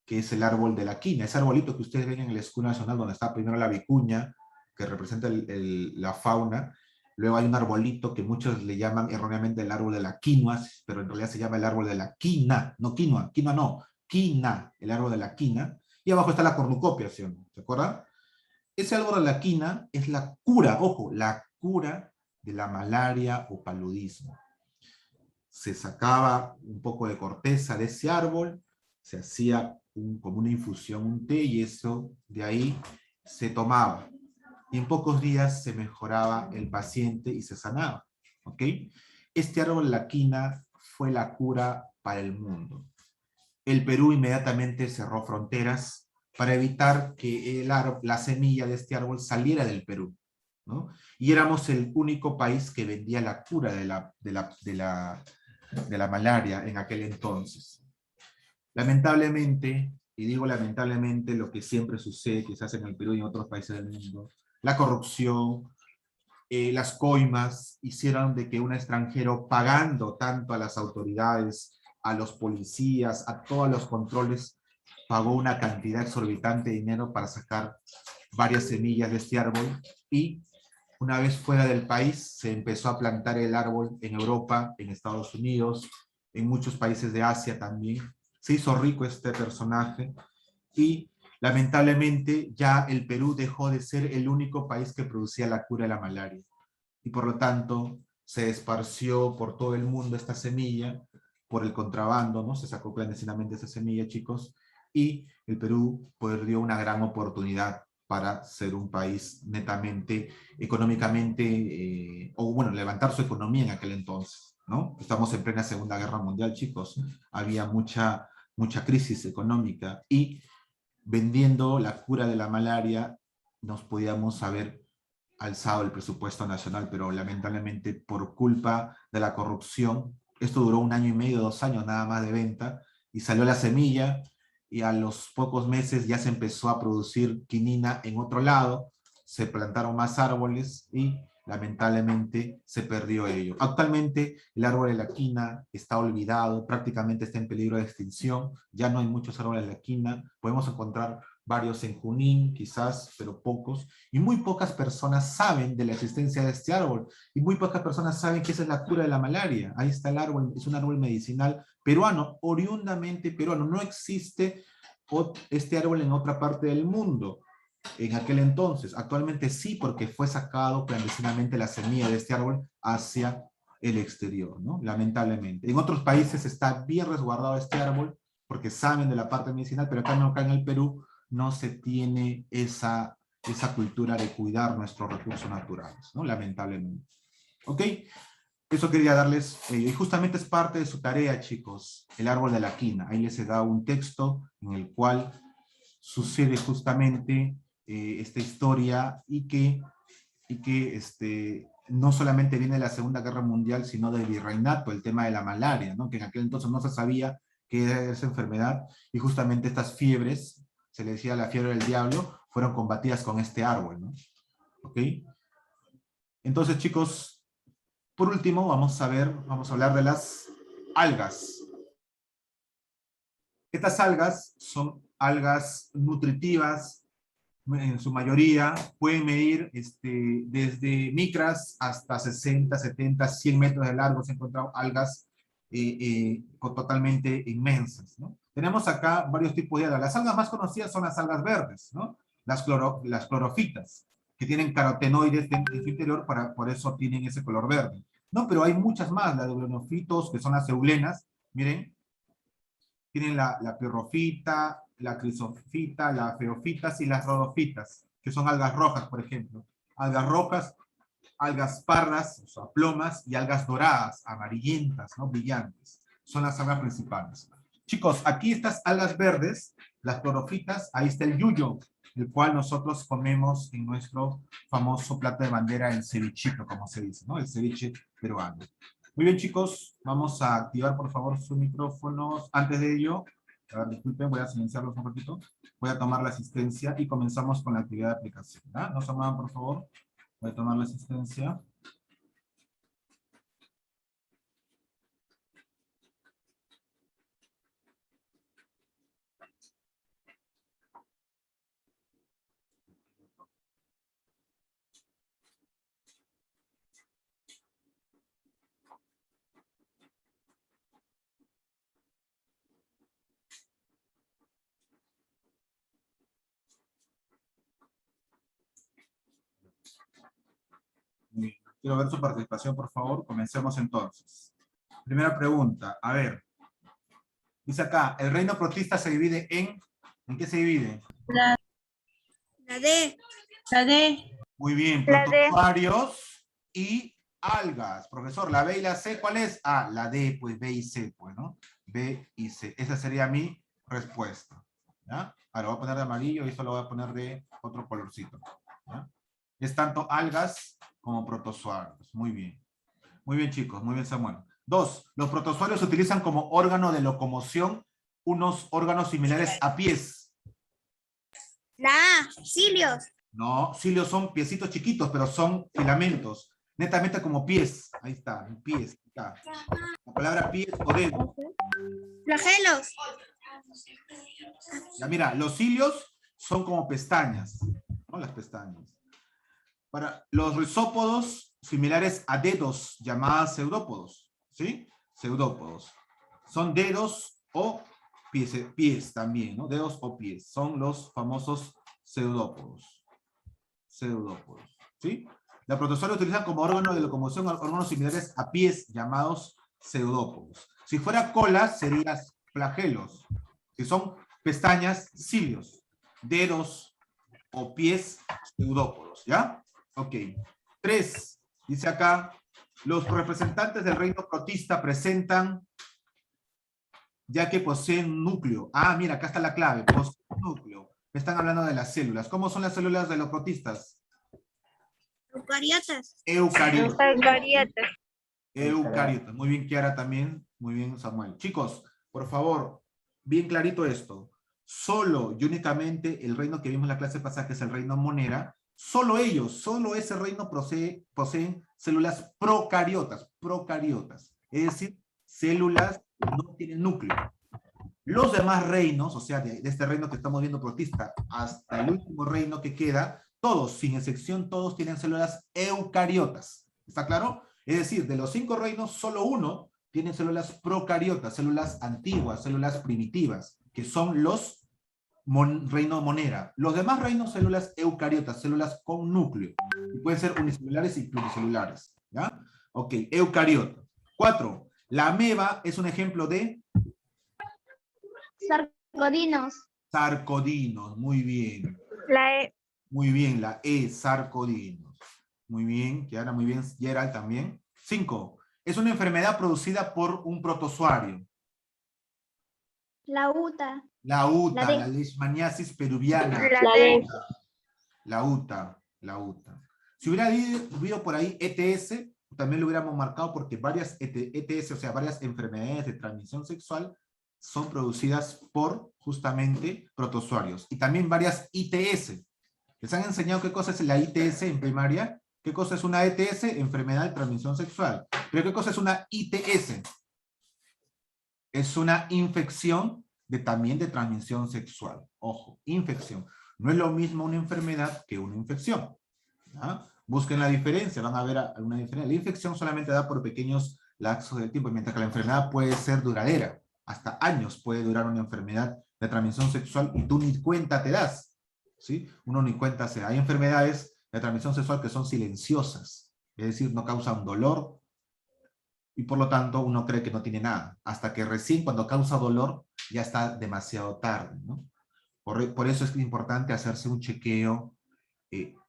que es el árbol de la quina. Ese arbolito que ustedes ven en el escudo nacional, donde está primero la vicuña, que representa la fauna. Luego hay un arbolito que muchos le llaman erróneamente el árbol de la quinoa, pero en realidad se llama el árbol de la quina. No quinoa, quinoa no, quina, el árbol de la quina. Y abajo está la cornucopia, ¿sí? ¿Se acuerdan? Ese árbol de la quina es la cura, ojo, la cura de la malaria o paludismo. Se sacaba un poco de corteza de ese árbol, se hacía como una infusión, un té, y eso de ahí se tomaba. Y en pocos días se mejoraba el paciente y se sanaba. ¿Ok? Este árbol de la quina fue la cura para el mundo. El Perú inmediatamente cerró fronteras para evitar que la semilla de este árbol saliera del Perú, ¿no? Y éramos el único país que vendía la cura de la malaria en aquel entonces. Lamentablemente, y digo lamentablemente, lo que siempre sucede, quizás en el Perú y en otros países del mundo, la corrupción, las coimas hicieron de que un extranjero, pagando tanto a las autoridades, a los policías, a todos los controles, pagó una cantidad exorbitante de dinero para sacar varias semillas de este árbol, y una vez fuera del país se empezó a plantar el árbol en Europa, en Estados Unidos, en muchos países de Asia también. Se hizo rico este personaje y lamentablemente ya el Perú dejó de ser el único país que producía la cura de la malaria. Y por lo tanto se esparció por todo el mundo esta semilla, por el contrabando, ¿no? Se sacó clandestinamente esa semilla, chicos, y el Perú perdió una gran oportunidad para ser un país netamente, económicamente, o bueno, levantar su economía en aquel entonces, ¿no? Estamos en plena Segunda Guerra Mundial, chicos. Había mucha crisis económica y vendiendo la cura de la malaria nos podíamos haber alzado el presupuesto nacional, pero lamentablemente por culpa de la corrupción, esto duró 1 año y medio, 2 años nada más de venta, y salió la semilla, y a los pocos meses ya se empezó a producir quinina en otro lado, se plantaron más árboles y lamentablemente se perdió ello. Actualmente el árbol de la quina está olvidado, prácticamente está en peligro de extinción, ya no hay muchos árboles de la quina, podemos encontrar varios en Junín, quizás, pero pocos, y muy pocas personas saben de la existencia de este árbol, y muy pocas personas saben que esa es la cura de la malaria. Ahí está el árbol, es un árbol medicinal peruano, oriundamente peruano, no existe este árbol en otra parte del mundo. En aquel entonces, actualmente sí, porque fue sacado clandestinamente la semilla de este árbol hacia el exterior, ¿no? Lamentablemente. En otros países está bien resguardado este árbol, porque saben de la parte medicinal, pero acá en el Perú no se tiene esa cultura de cuidar nuestros recursos naturales, ¿no? Lamentablemente. ¿Ok? Eso quería darles, y justamente es parte de su tarea, chicos, el árbol de la quina. Ahí les he dado un texto en el cual sucede justamente esta historia y que no solamente viene de la Segunda Guerra Mundial, sino del virreinato, el tema de la malaria, ¿no? Que en aquel entonces no se sabía qué era esa enfermedad, y justamente estas fiebres, se le decía la fiebre del diablo, fueron combatidas con este árbol, ¿no? ¿Ok? Entonces, chicos, por último, vamos a hablar de las algas. Estas algas son algas nutritivas, en su mayoría, pueden medir desde micras hasta 60, 70, 100 metros de largo. Se han encontrado algas totalmente inmensas, ¿no? Tenemos acá varios tipos de algas. Las algas más conocidas son las algas verdes, ¿no? Las clorofitas, que tienen carotenoides en su interior, por eso tienen ese color verde, ¿no? Pero hay muchas más, las euglenofitos, que son las eulenas, miren, tienen la pirrofita, la crisofita, las feofitas y las rodofitas, que son algas rojas, por ejemplo. Algas rojas, algas pardas, o sea, plomas, y algas doradas, amarillentas, ¿no? Brillantes. Son las algas principales. Chicos, aquí estas algas verdes, las clorofitas, ahí está el yuyo. el cual nosotros comemos en nuestro famoso plato de bandera, el cevichito, como se dice, ¿no? El ceviche peruano. Muy bien, chicos, vamos a activar, por favor, sus micrófonos. Antes de ello, disculpen, voy a silenciarlos un ratito. Voy a tomar la asistencia y comenzamos con la actividad de aplicación. ¿Ya? No se muevan, por favor. Voy a tomar la asistencia. Muy bien. Quiero ver su participación, por favor. Comencemos entonces. Primera pregunta. A ver. Dice acá, el reino protista se divide en... ¿En qué se divide? La D. La D. Muy bien, La D. protozoarios y algas. Profesor, la B y la C, ¿cuál es? Ah, la D, pues B y C, pues, ¿no? B y C. Esa sería mi respuesta. ¿Ya? Ahora voy a poner de amarillo y esto lo voy a poner de otro colorcito. ¿Ya? Es tanto algas como protozoarios. Muy bien. Muy bien, chicos. Muy bien, Samuel. 2. Los protozoarios se utilizan como órgano de locomoción, unos órganos similares a pies. La A. Cilios. No, cilios son piecitos chiquitos, pero son filamentos. Netamente como pies. Ahí está, pies. Acá. La palabra pies o dedo. Flagelos. Ya mira, los cilios son como pestañas, ¿no? Las pestañas. Para los rizópodos, similares a dedos, llamadas pseudópodos, ¿sí? Pseudópodos. Son dedos o pies también, ¿no? Dedos o pies. Son los famosos pseudópodos. Pseudópodos, ¿sí? La protozoa utilizan como órgano de locomoción órganos similares a pies, llamados pseudópodos. Si fuera cola, serían flagelos. Si son pestañas, cilios. Dedos o pies, pseudópodos, ¿ya? Ok. 3. Dice acá, los representantes del reino protista presentan, ya que poseen núcleo. Ah, mira, acá está la clave, poseen núcleo. Me están hablando de las células. ¿Cómo son las células de los protistas? Eucariotas. Eucariotas. Eucariotas. Eucariotas. Muy bien, Kiara, también. Muy bien, Samuel. Chicos, por favor, bien clarito esto. Solo y únicamente el reino que vimos en la clase pasada, que es el reino monera, solo ellos, solo ese reino poseen células procariotas. Es decir, células que no tienen núcleo. Los demás reinos, o sea, de este reino que estamos viendo protista, hasta el último reino que queda, todos, sin excepción, todos tienen células eucariotas. ¿Está claro? Es decir, de los 5 reinos, solo uno tiene células procariotas, células antiguas, células primitivas, que son los reino monera. Los demás reinos, células eucariotas, células con núcleo. Y pueden ser unicelulares y pluricelulares. ¿Ya? Ok, eucariotas. 4. La ameba es un ejemplo de... Sarcodinos. Sarcodinos. Muy bien. La E. Muy bien, la E, sarcodinos. Muy bien, Kiara, muy bien. Gerald también. 5. Es una enfermedad producida por un protozoario. La UTA. La UTA, La D. la leishmaniasis peruviana. La D. La UTA. Si hubiera habido por ahí ETS, también lo hubiéramos marcado porque varias ETS, o sea, varias enfermedades de transmisión sexual, son producidas por justamente protozoarios. Y también varias ITS. ¿Les han enseñado qué cosa es la ITS en primaria? ¿Qué cosa es una ETS? Enfermedad de transmisión sexual. ¿Pero qué cosa es una ITS? Es una infección también de transmisión sexual. Ojo, infección. No es lo mismo una enfermedad que una infección. ¿Ya? Busquen la diferencia, van a ver alguna diferencia. La infección solamente da por pequeños lapsos de tiempo, mientras que la enfermedad puede ser duradera. Hasta años puede durar una enfermedad de transmisión sexual y tú ni cuenta te das. ¿Sí? Uno ni cuenta se da. Hay enfermedades de transmisión sexual que son silenciosas, es decir, no causan dolor y por lo tanto uno cree que no tiene nada, hasta que recién cuando causa dolor ya está demasiado tarde, ¿no? Por eso es importante hacerse un chequeo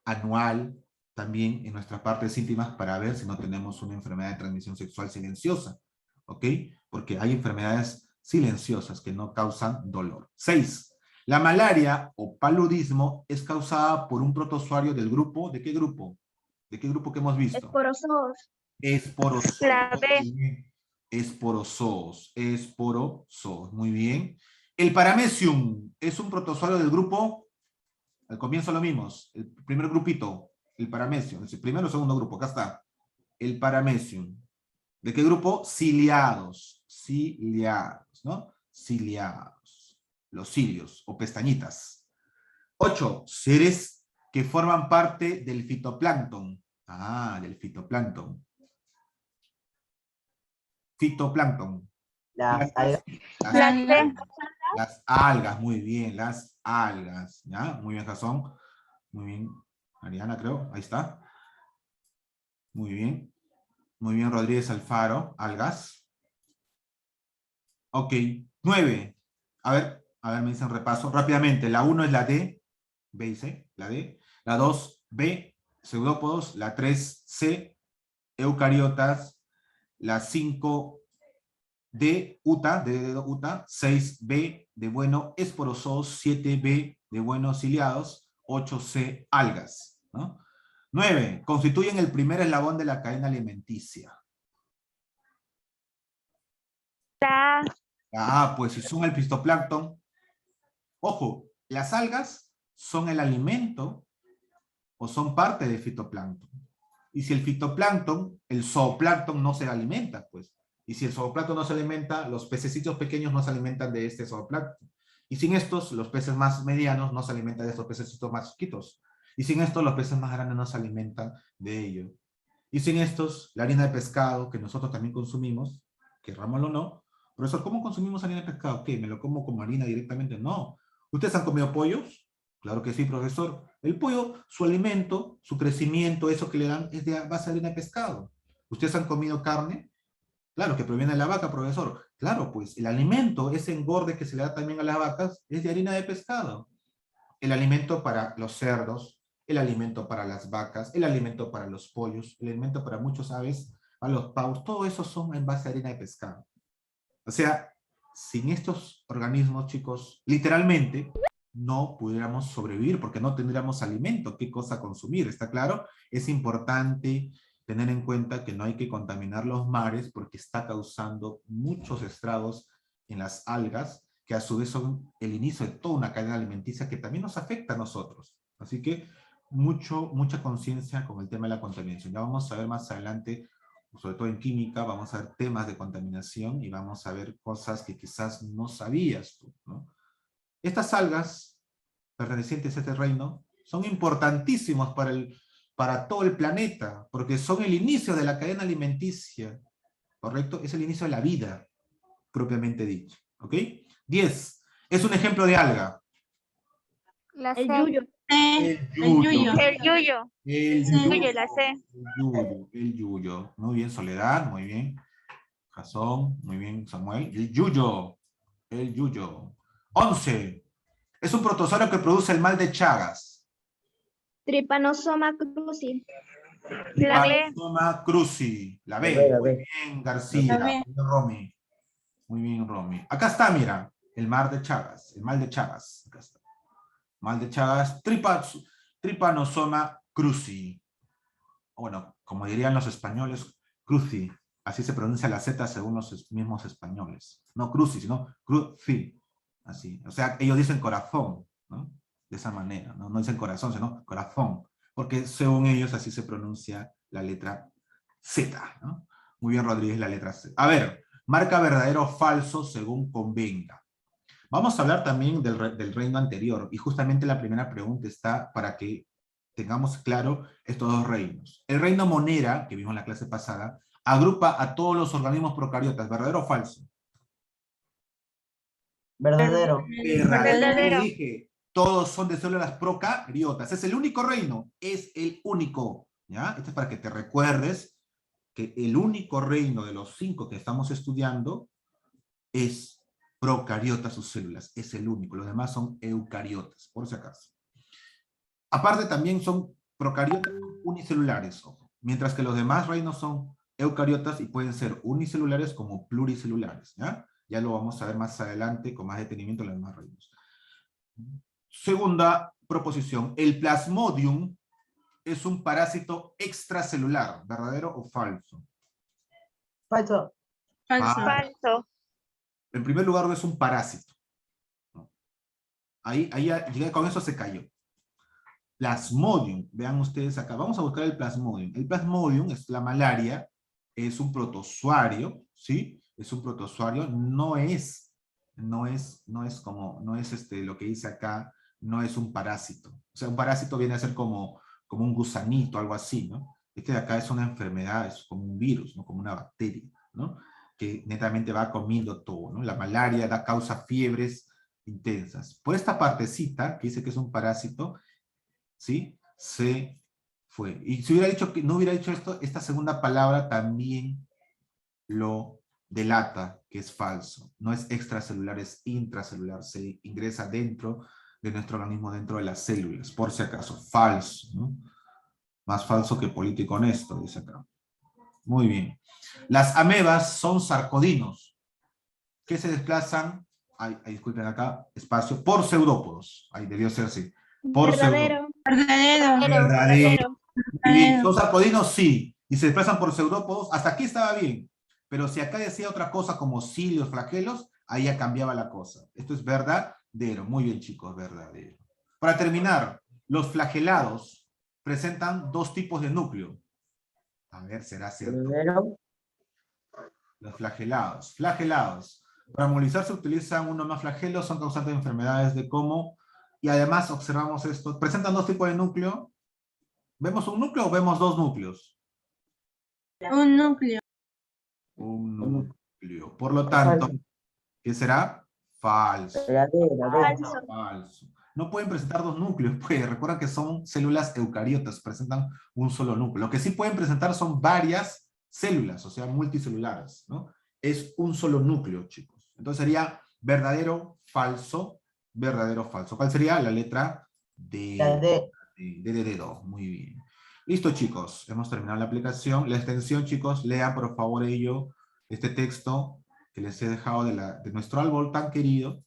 anual también en nuestras partes íntimas para ver si no tenemos una enfermedad de transmisión sexual silenciosa, ¿ok? Porque hay enfermedades silenciosas que no causan dolor. 6. La malaria o paludismo es causada por un protozoario del grupo, ¿de qué grupo? ¿De qué grupo que hemos visto? Esporozoos. Esporozoos. La B. Muy bien. Esporozoos. Esporozoos. Muy bien. El paramecium es un protozoario del grupo, al comienzo lo vimos, el primer grupito, el paramecium, el primero o segundo grupo, acá está. El paramecium. ¿De qué grupo? Ciliados. Ciliados, ¿no? Ciliados. Los cilios o pestañitas. 8. Seres que forman parte del fitoplancton. Ah, del fitoplancton. Fitoplancton. Las algas. La C. Las algas, muy bien, las algas. ¿Ya? Muy bien, Jason. Muy bien, Mariana, creo. Ahí está. Muy bien. Muy bien, Rodríguez Alfaro. Algas. Ok. 9. A ver, me dicen repaso. Rápidamente, la 1 es la D. B y C, la D. La 2, B, pseudópodos. La 3, C, eucariotas. La 5, D, UTA, D de UTA. 6, B, de bueno, esporozoos. 7, B, de bueno, ciliados. 8, C, algas. ¿No? 9, constituyen el primer eslabón de la cadena alimenticia. La Ah, pues si son el fitoplancton. Ojo, las algas son el alimento o son parte del fitoplancton. Y si el fitoplancton, el zooplancton no se alimenta, pues. Y si el zooplancton no se alimenta, los pececitos pequeños no se alimentan de este zooplancton. Y sin estos, los peces más medianos no se alimentan de estos pececitos más chiquitos. Y sin estos, los peces más grandes no se alimentan de ello. Y sin estos, la harina de pescado, que nosotros también consumimos, querrámoslo o no. Profesor, ¿cómo consumimos harina de pescado? ¿Qué? ¿Me lo como como harina directamente? No. ¿Ustedes han comido pollos? Claro que sí, profesor. El pollo, su alimento, su crecimiento, eso que le dan, es de base de harina de pescado. ¿Ustedes han comido carne? Claro, que proviene de la vaca, profesor. Claro, pues el alimento, ese engorde que se le da también a las vacas, es de harina de pescado. El alimento para los cerdos, el alimento para las vacas, el alimento para los pollos, el alimento para muchos aves, para los pavos, todo eso son en base a harina de pescado. O sea, sin estos organismos, chicos, literalmente, no pudiéramos sobrevivir porque no tendríamos alimento, qué cosa consumir, ¿está claro? Es importante tener en cuenta que no hay que contaminar los mares porque está causando muchos estragos en las algas, que a su vez son el inicio de toda una cadena alimenticia que también nos afecta a nosotros. Así que mucha conciencia con el tema de la contaminación. Ya vamos a ver más adelante, sobre todo en química, vamos a ver temas de contaminación y vamos a ver cosas que quizás no sabías tú, ¿no? Estas algas, pertenecientes a este reino, son importantísimos para todo el planeta, porque son el inicio de la cadena alimenticia, ¿correcto? Es el inicio de la vida, propiamente dicho, ¿ok? 10. Es un ejemplo de alga. La C. El yuyo. El yuyo. El yuyo. El Yuyo, yuyo. la C. El yuyo. Muy bien, Soledad, muy bien. Jason, muy bien, Samuel. El yuyo. El yuyo. 11. Es un protozoario que produce el mal de Chagas. Trypanosoma cruzi. La B. Trypanosoma cruzi. La B. La B. Muy bien, García. La B. Muy bien, Romy. Muy bien, Romy. Acá está, mira. El mal de Chagas. El mal de Chagas. Acá está. Mal de Chagas. Trypanosoma cruzi. Bueno, como dirían los españoles, cruci. Así se pronuncia la Z según los mismos españoles. No cruci, sino cruci. Así. O sea, ellos dicen corazón, ¿no? De esa manera, ¿no? No dicen corazón, sino corazón. Porque según ellos así se pronuncia la letra Z, ¿no? Muy bien, Rodríguez, la letra Z. A ver, marca verdadero o falso según convenga. Vamos a hablar también del reino anterior. Y justamente la primera pregunta está para que tengamos claro estos dos reinos. El reino Monera, que vimos en la clase pasada, agrupa a todos los organismos procariotas. ¿Verdadero o falso? Verdadero. Verdadero. Dije, todos son de células procariotas. Es el único reino. Es el único. ¿Ya? Esto es para que te recuerdes que el único reino de los 5 que estamos estudiando es procariotas sus células. Es el único. Los demás son eucariotas, por si acaso. Aparte también son procariotas unicelulares, ojo, mientras que los demás reinos son eucariotas y pueden ser unicelulares como pluricelulares, ¿ya? Ya lo vamos a ver más adelante con más detenimiento en los demás reinos. Segunda proposición. El Plasmodium es un parásito extracelular. ¿Verdadero o falso? Falso. Falso. Falso. En primer lugar, no es un parásito. ¿No? Ahí ya con eso se cayó. Plasmodium, vean ustedes acá. Vamos a buscar el Plasmodium. El Plasmodium es la malaria, es un protozoario, ¿sí? Es un protozoario, no es lo que dice acá, no es un parásito. O sea, un parásito viene a ser como un gusanito, algo así, ¿no? Este de acá es una enfermedad, es como un virus, ¿no? Como una bacteria, ¿no? Que netamente va comiendo todo, ¿no? La malaria causa fiebres intensas. Por esta partecita, que dice que es un parásito, ¿sí? Se fue. Y si hubiera dicho que no hubiera dicho esto, esta segunda palabra también lo delata que es falso. No es extracelular, es intracelular. Se ingresa dentro de nuestro organismo, dentro de las células. Por si acaso, falso, ¿no? Más falso que político honesto, dice acá. Muy bien. Las amebas son sarcodinos, que se desplazan, disculpen acá, espacio, por pseudópodos. Ahí debió ser así. Por Verdadero. Verdadero. Verdadero. Muy bien. ¿Son sarcodinos? Sí. Y se desplazan por pseudópodos. Hasta aquí estaba bien. Pero si acá decía otra cosa como cilios, flagelos, ahí ya cambiaba la cosa. Esto es verdadero. Muy bien, chicos, verdadero. Para terminar, los flagelados presentan dos tipos de núcleo. A ver, ¿será cierto? Verdadero. Los flagelados. Flagelados. Para movilizar se utilizan uno más flagelos, son causantes de enfermedades de como, y además observamos esto, presentan dos tipos de núcleo. ¿Vemos un núcleo o vemos dos núcleos? Un núcleo. Un núcleo. Por lo tanto, ¿qué será? Falso. Verdadero. Falso. No pueden presentar dos núcleos, pues recuerden que son células eucariotas, presentan un solo núcleo. Lo que sí pueden presentar son varias células, o sea, multicelulares, ¿no? Es un solo núcleo, chicos. Entonces sería verdadero, falso, verdadero, falso. ¿Cuál sería? La letra D. De dedo. Muy bien. Listo, chicos. Hemos terminado la aplicación. La extensión, chicos, lean por favor este texto que les he dejado de nuestro árbol tan querido,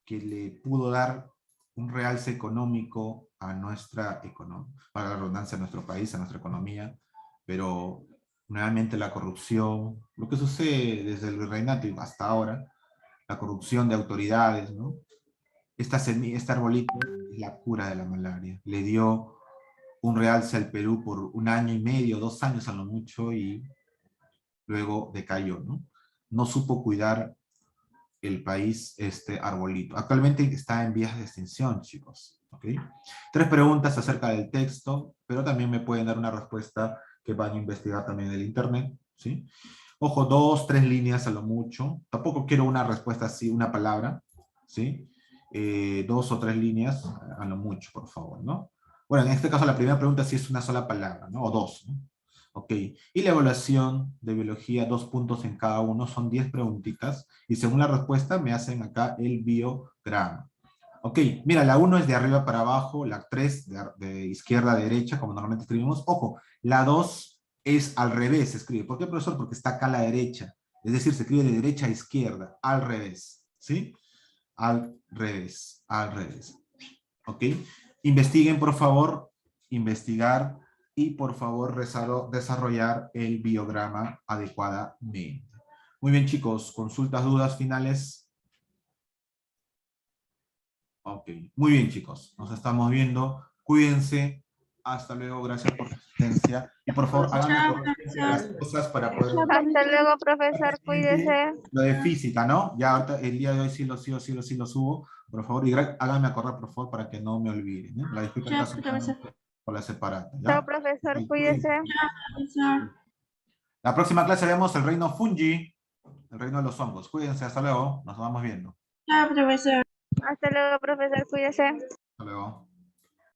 que le pudo dar un realce económico a nuestra economía, para la redundancia, a nuestro país, a nuestra economía, pero nuevamente la corrupción, lo que sucede desde el virreinato hasta ahora, la corrupción de autoridades, ¿no? Este arbolito es la cura de la malaria. Le dio un realce al Perú por 1 año y medio, 2 años a lo mucho, y luego decayó, ¿no? No supo cuidar el país este arbolito. Actualmente está en vías de extinción, chicos. ¿Ok? 3 preguntas acerca del texto, pero también me pueden dar una respuesta que van a investigar también en el internet, ¿sí? Ojo, 2, 3 líneas a lo mucho. Tampoco quiero una respuesta así, una palabra, ¿sí? 2 o 3 líneas a lo mucho, por favor, ¿no? Bueno, en este caso la primera pregunta sí es una sola palabra, ¿no? O 2, ¿no? Ok, y la evaluación de biología, 2 puntos en cada uno, son 10 preguntitas, y según la respuesta me hacen acá el biograma. Ok, mira, la 1 es de arriba para abajo, la 3 de izquierda a derecha, como normalmente escribimos. Ojo, la 2 es al revés, se escribe. ¿Por qué, profesor? Porque está acá a la derecha. Es decir, se escribe de derecha a izquierda, al revés, ¿sí? Al revés, al revés. Ok, investiguen, por favor, investigar, y por favor desarrollar el biograma adecuadamente. Muy bien, chicos, consultas, dudas finales. Ok, muy bien, chicos, nos estamos viendo, cuídense, hasta luego, gracias por su asistencia, y por favor háganme las cosas para poder... Hasta luego, profesor, cuídese. Lo de física, ¿no? Ya ahorita, el día de hoy sí lo subo, por favor, y háganme acordar, por favor, para que no me olviden, ¿eh? La disculpa en caso por la separata, ¿ya? Chao, profesor, cuídese. La próxima clase vemos el reino fungi, el reino de los hongos. Cuídense, hasta luego, nos vamos viendo. Chao, profesor. Hasta luego, profesor, cuídese. Hasta luego.